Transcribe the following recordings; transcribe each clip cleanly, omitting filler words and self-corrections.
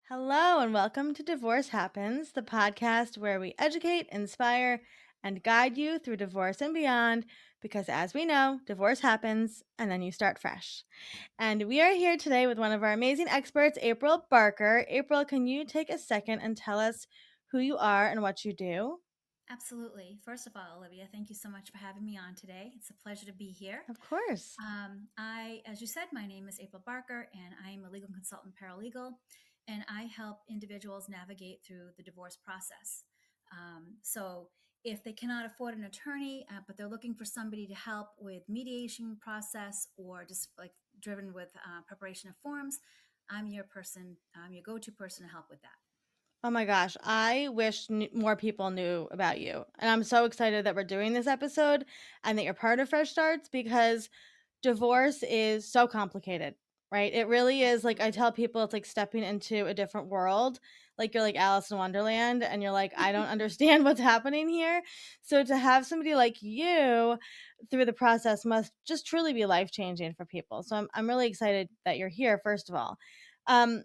Hello, and welcome to Divorce Happens, the podcast where we educate, inspire, and guide you through divorce and beyond. Because as we know, divorce happens and then you start fresh. And we are here today with one of our amazing experts, Aprille Barker. Aprille, can you take a second and tell us who you are and what you do? Absolutely. First of all, Olivia, thank you so much for having me on today. It's a pleasure to be here. Of course. As you said, my name is Aprille Barker, and I am a legal consultant paralegal, and I help individuals navigate through the divorce process. So, if they cannot afford an attorney, but they're looking for somebody to help with mediation process or just like driven with preparation of forms, I'm your person, I'm your go-to person to help with that. Oh my gosh, I wish more people knew about you. And I'm so excited that we're doing this episode and that you're part of Fresh Starts because divorce is so complicated, right? It really is. Like I Absolutely. tell people, it's like stepping into a different world. Like you're like Alice in Wonderland and you're like, I don't understand what's happening here. So to have somebody like you through the process must just truly be life changing for people. So I'm really excited that you're here, first of all. Um,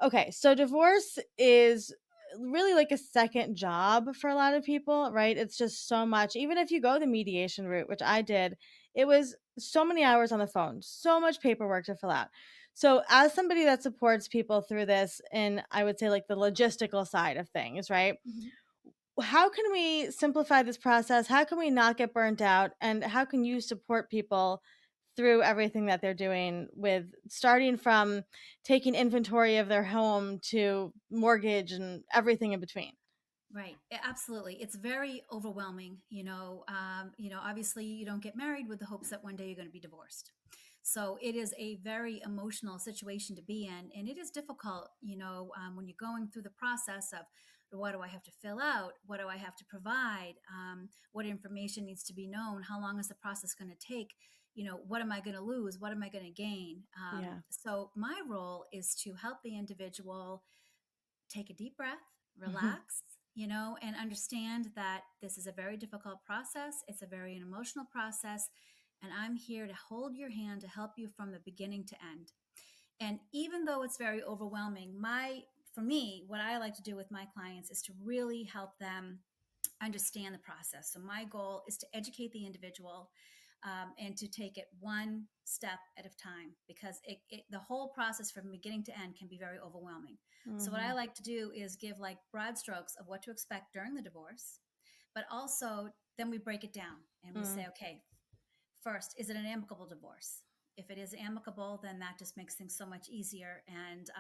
Okay, so divorce is really like a second job for a lot of people, right? It's just so much. Even if you go the mediation route, which I did, it was so many hours on the phone, so much paperwork to fill out. So, as somebody that supports people through this, and I would say like the logistical side of things, right? Mhm. How can we simplify this process? How can we not get burnt out? And how can you support people through everything that they're doing with starting from taking inventory of their home to mortgage and everything in between? Right. Absolutely. It's very overwhelming. Obviously you don't get married with the hopes that one day you're going to be divorced. So it is a very emotional situation to be in. And it is difficult, when you're going through the process of what do I have to fill out? What do I have to provide? What information needs to be known? How long is the process going to take? What am I going to lose? What am I going to gain? Yeah. So my role is to help the individual take a deep breath, Mhm. relax, and understand that this is a very difficult process. It's a very emotional process. And I'm here to hold your hand to help you from the beginning to end. And even though it's very overwhelming, for me, what I like to do with my clients is to really help them understand the process. So my goal is to educate the individual and to take it one step at a time because the whole process from beginning to end can be very overwhelming. So what I Mhm. like to do is give like broad strokes of what to expect during the divorce, but also then we break it down and we say, Mm. okay, first, is it an amicable divorce? If it is amicable, then that just makes things so much easier. And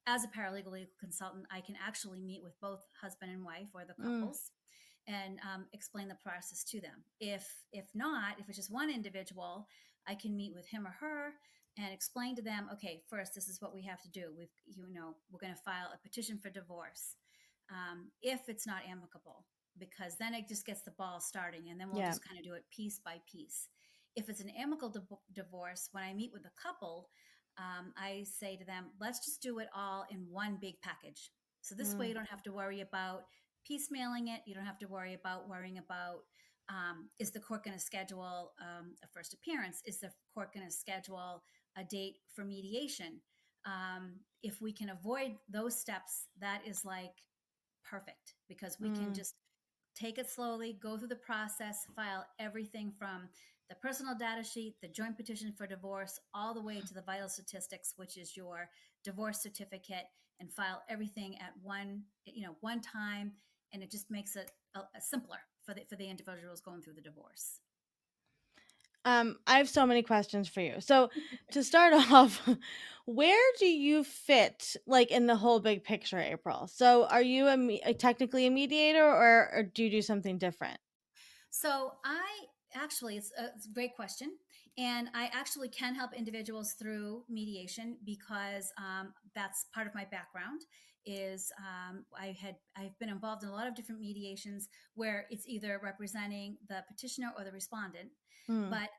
as a paralegal legal consultant, I can actually meet with both husband and wife or the Mm. couples and explain the process to them. If not, if it's just one individual, I can meet with him or her and explain to them, okay, first, this is what we have to do. We're going to file a petition for divorce if it's not amicable, because then it just gets the ball starting, and then we'll Yeah. just kind of do it piece by piece. If it's an amicable divorce, when I meet with the couple, I say to them, let's just do it all in one big package. So this way, Mm. you don't have to worry about piecemealing it. You don't have to worrying about is the court going to schedule a first appearance? Is the court going to schedule a date for mediation? If we can avoid those steps, that is like perfect because we can Mm. just take it slowly, go through the process, file everything from the personal data sheet, the joint petition for divorce, all the way to the vital statistics, which is your divorce certificate, and file everything at one time, and it just makes it a simpler for the individuals going through the divorce. I have so many questions for you. So, to start off, where do you fit like in the whole big picture, April? So, are you technically a mediator or do you do something different? So I actually, it's a great question. And I actually can help individuals through mediation because that's part of my background. I've been involved in a lot of different mediations where it's either representing the petitioner or the respondent. Mm. But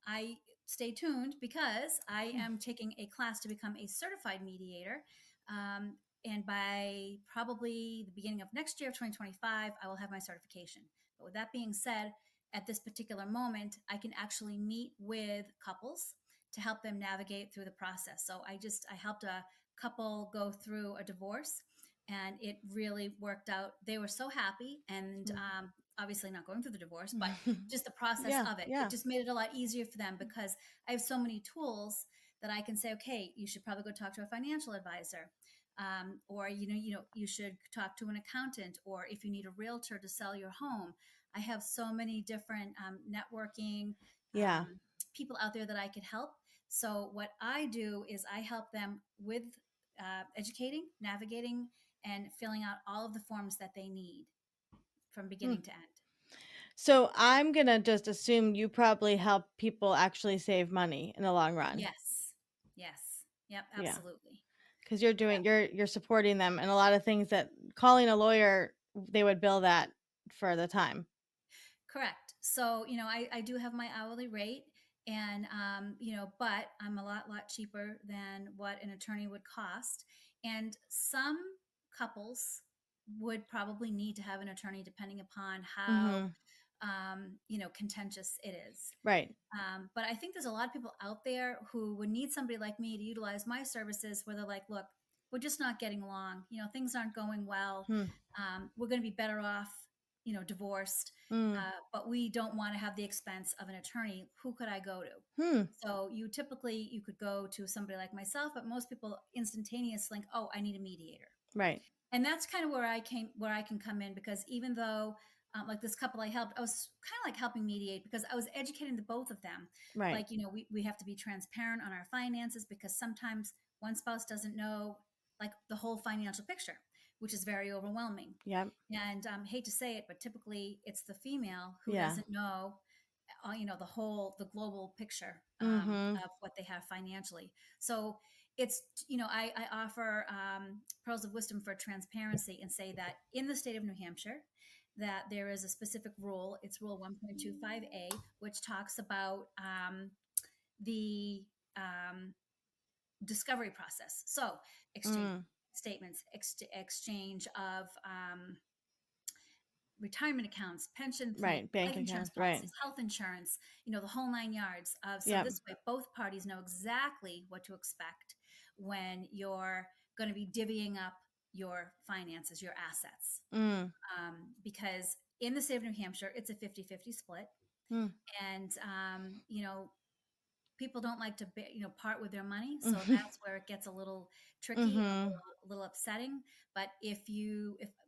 I stay tuned because I am taking a class to become a certified mediator. And by probably the beginning of next year of 2025, I will have my certification. But with that being said, at this particular moment, I can actually meet with couples to help them navigate through the process. So I helped a couple go through a divorce, and it really worked out. They were so happy, and obviously not going through the divorce, but Mm. just the process Yeah, of it. It yeah. just made it a lot easier for them because I have so many tools that I can say, okay, you should probably go talk to a financial advisor. Or you should talk to an accountant, or if you need a realtor to sell your home. I have so many different networking Yeah. people out there that I could help. So what I do is I help them with educating, navigating, and filling out all of the forms that they need from Hmm. beginning to end. So I'm gonna just assume you probably help people actually save money in the long run. Yes. Yes. Yep. Yeah. Absolutely. Because you're supporting them and a lot of things that calling a lawyer, they would bill that for the time. Correct. So, I do have my hourly rate, and, but I'm a lot cheaper than what an attorney would cost. And some couples would probably need to have an attorney depending upon how, Mhm. contentious it is. Right. But I think there's a lot of people out there who would need somebody like me to utilize my services where they're like, look, we're just not getting along. Things aren't going well. Hmm. We're going to be better off, divorced, Mm. but we don't want to have the expense of an attorney. Who could I go to? Hmm. So you could go to somebody like myself, but most people instantaneously think, oh, I need a mediator. Right. And that's kind of where I can come in, because even though like this couple I helped, I was kind of like helping mediate because I was educating the both of them. Right. Like, we have to be transparent on our finances, because sometimes one spouse doesn't know like the whole financial picture, which is very overwhelming. Yep. And hate to say it, but typically it's the female who Yeah. doesn't know the global picture Mhm. of what they have financially. So it's, I offer pearls of wisdom for transparency and say that in the state of New Hampshire, that there is a specific rule. It's Rule 1.25A, which talks about the discovery process. So exchange Mm. statements, exchange of retirement accounts, pension plan, Right. Bank life insurance accounts. Right. policies, health insurance, the whole nine yards. So Yep. this way, both parties know exactly what to expect when you're going to be divvying up your finances, your assets. Mm. Because in the state of New Hampshire, it's a 50-50 split. Mm. And, people don't like to part with their money, so that's where it gets a little tricky and Mhm. a little upsetting. But if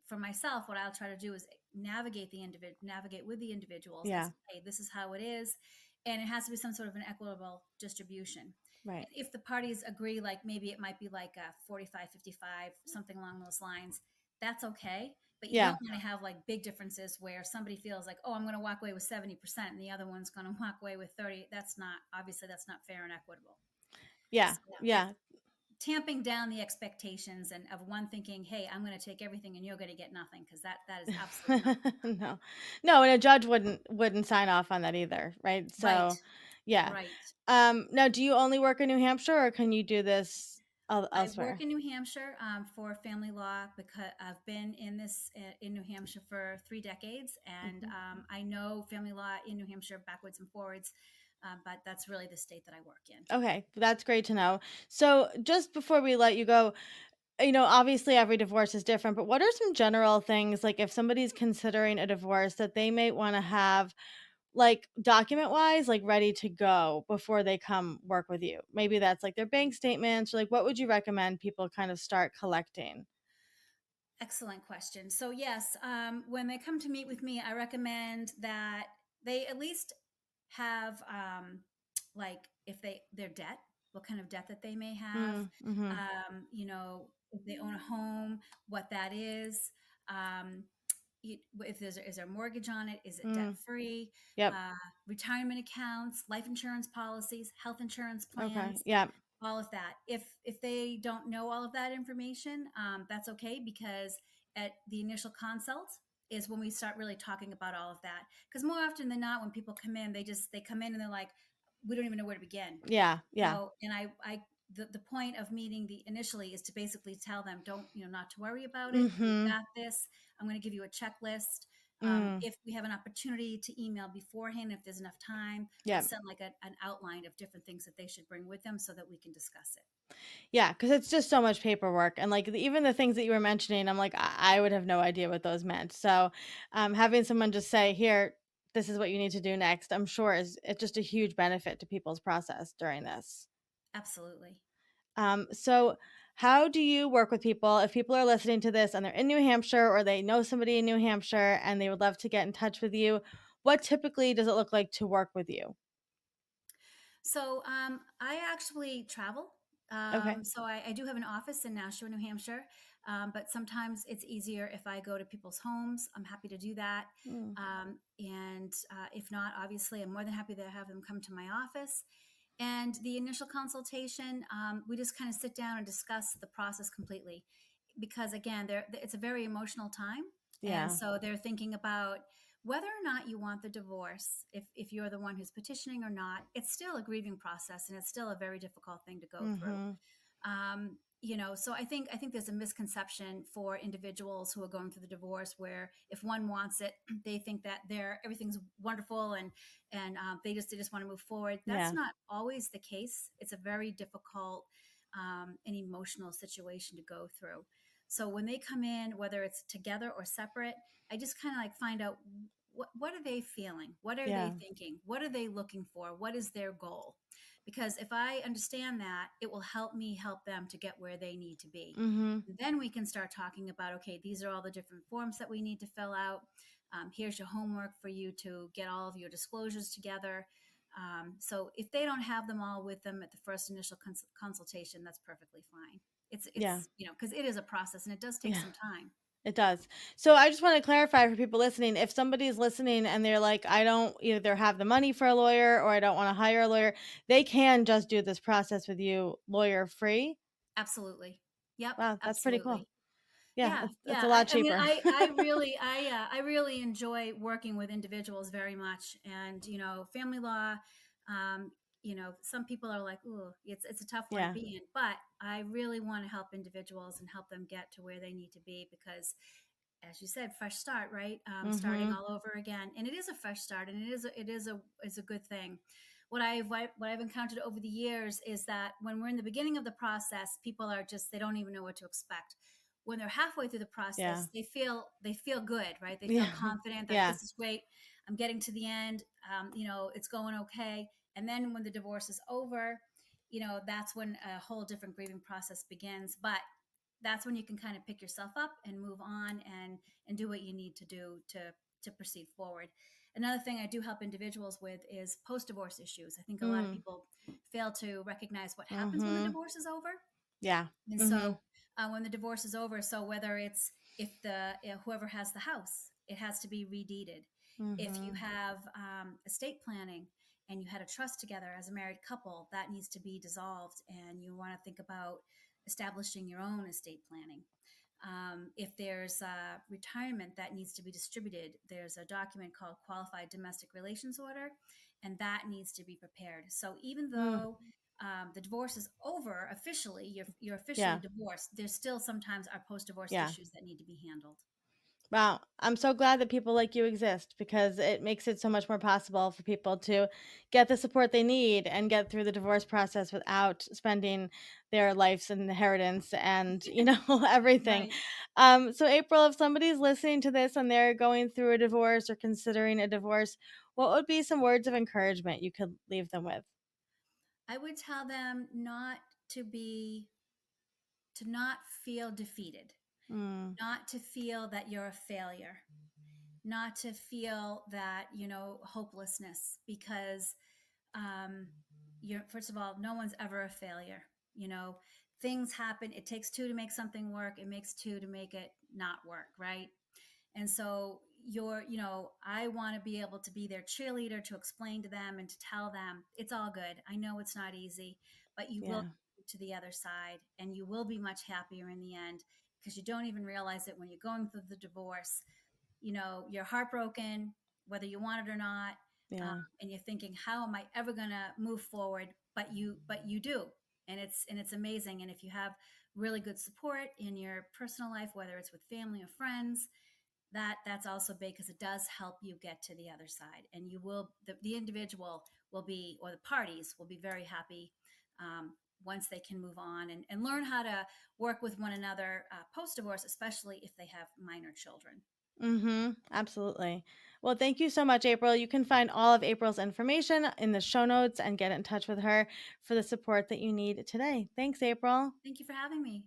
for myself, what I'll try to do is navigate with the individuals and Yeah. say, hey, this is how it is, and it has to be some sort of an equitable distribution. Right. And if the parties agree, like maybe it might be like a 45-55, something along those lines, that's okay. But you Yeah. don't want to have like big differences where somebody feels like, oh, I'm going to walk away with 70% and the other one's going to walk away with 30. That's not fair and equitable. Yeah. So it's Yeah. tamping down the expectations and of one thinking, hey, I'm going to take everything and you're going to get nothing, because that is absolutely not No. No, and a judge wouldn't sign off on that either, right? right. So, yeah. Right. Now do you only work in New Hampshire or can you do this I work elsewhere? in New Hampshire for family law, because I've been in New Hampshire for 3 decades, and Mhm. I know family law in New Hampshire backwards and forwards. But that's really the state that I work in. Okay, that's great to know. So, just before we let you go, obviously every divorce is different, but what are some general things like if somebody's considering a divorce that they may want to have like document wise, like ready to go before they come work with you? Maybe that's like their bank statements or like what would you recommend people kind of start collecting? Excellent question. So yes, when they come to meet with me, I recommend that they at least have like if their debt, what kind of debt that they may have, Mm, mhm. if they own a home, what that is, um, if is there a mortgage on it, is it debt Mm, free, yep. uh, retirement accounts, life insurance policies, health insurance Okay. plans, Yep. all of that. If they don't know all of that information, that's okay, because at the initial consult is when we start really talking about all of that. Because more often than not, when people come in, they come in and they're like, we don't even know where to begin. Yeah. Yeah. So, and the point of meeting the initially is to basically tell them, don't, not to worry about it. We've Mhm. got this. I'm going to give you a checklist. Mm, If we have an opportunity to email beforehand, if there's enough time, I'll yeah. send like an outline of different things that they should bring with them so that we can discuss it. Yeah, because it's just so much paperwork, and, like, even the things that you were mentioning, I'm like, I would have no idea what those meant, so, having someone just say, "Here, this is what you need to do next," I'm sure is it's just a huge benefit to people's process during this. Absolutely. So how do you work with people if people are listening to this and they're in New Hampshire or they know somebody in New Hampshire and they would love to get in touch with you? What typically does it look like to work with you? So I actually travel. Okay. So I do have an office in Nashua, New Hampshire, but sometimes it's easier if I go to people's homes. I'm happy to do that. Mm, And if not, obviously, I'm more than happy to have them come to my office. And the initial consultation, we just kind of sit down and discuss the process completely. Because again, it's a very emotional time. And yeah. so they're thinking about whether or not you want the divorce, if you're the one who's petitioning or not, it's still a grieving process and it's still a very difficult thing to go through. Mm-hmm. So I think there's a misconception for individuals who are going through the divorce where if one wants it, they think that everything's wonderful and they just want to move forward. That's Yeah. not always the case. It's a very difficult and emotional situation to go through. So when they come in, whether it's together or separate, I just kind of like find out what are they feeling? What are they Yeah. thinking? What are they looking for? What is their goal? Because if I understand that, it will help me help them to get where they need to be. Mm-hmm. And then we can start talking about, okay, these are all the different forms that we need to fill out. Here's your homework for you to get all of your disclosures together. So if they don't have them all with them at the first initial consultation, that's perfectly fine. It's Yeah. it's because it is a process and it does take Yeah. some time. It does. So I just want to clarify for people listening, if somebody's listening and they're like, I don't either have the money for a lawyer or I don't want to hire a lawyer, they can just do this process with you lawyer free. Absolutely. Yep, Wow, that's pretty cool. absolutely. Yeah, Yeah, it's yeah. a I, lot I mean, cheaper. I really enjoy working with individuals very much, and family law. Um, some people are like, "Ooh, it's a tough one to Yeah. be in," but I really want to help individuals and help them get to where they need to be because as you said, fresh start, right? Starting Mhm. all over again, and it is a fresh start, and it is a good thing. What I've encountered over the years is that when we're in the beginning of the process, people are just they don't even know what to expect. When they're halfway through the Yeah. process, they feel good, right? They feel Yeah. confident. They're like, Yeah. this is great. I'm getting to the end. It's going okay. And then when the divorce is over, that's when a whole different grieving process begins. But that's when you can kind of pick yourself up and move on and do what you need to do to proceed forward. Another thing I do help individuals with is post divorce issues. I think a lot of Mm. people fail to recognize what happens when the Mhm. divorce is over. Yeah. And Mhm. so when the divorce is over, so whether it's if the whoever has the house, it has to be redeeded. If you Mhm. have estate planning and you had a trust together as a married couple, that needs to be dissolved, and you want to think about establishing your own estate planning. If there's retirement that needs to be distributed, there's a document called Qualified Domestic Relations Order, and that needs to be prepared. So even Mm. though the divorce is over officially, you're officially Yeah. divorced, there's still sometimes are post divorce Yeah. issues that need to be handled. Wow. I'm so glad that people like you exist because it makes it so much more possible for people to get the support they need and get through the divorce process without spending their life's inheritance and, everything. Right. So April, if somebody's listening to this and they're going through a divorce or considering a divorce, what would be some words of encouragement you could leave them with? I would tell them to be to not feel defeated, Mm, not to feel that you're a failure, not to feel that hopelessness because um, you're first of all, no one's ever a failure. you know Things happen. It takes two to make something work. It makes two to make it not work, right? And so I want to be able to be their cheerleader, to explain to them and to tell them it's all good. I know it's not easy, but you will yeah. get to the other side and you will be much happier in the end, because you don't even realize it when you're going through the divorce. You're heartbroken, whether you want it or not, Yeah. and you're thinking, how am I ever going to move forward? But you do, and it's amazing. And if you have really good support in your personal life, whether it's with family or friends, that's also big because it does help you get to the other side, and you will the individual will be, or the parties will be very happy once they can move on and learn how to work with one another post divorce, especially if they have minor children. Mhm. Absolutely. Well, thank you so much, April. You can find all of April's information in the show notes and get in touch with her for the support that you need today. Thanks, April. Thank you for having me.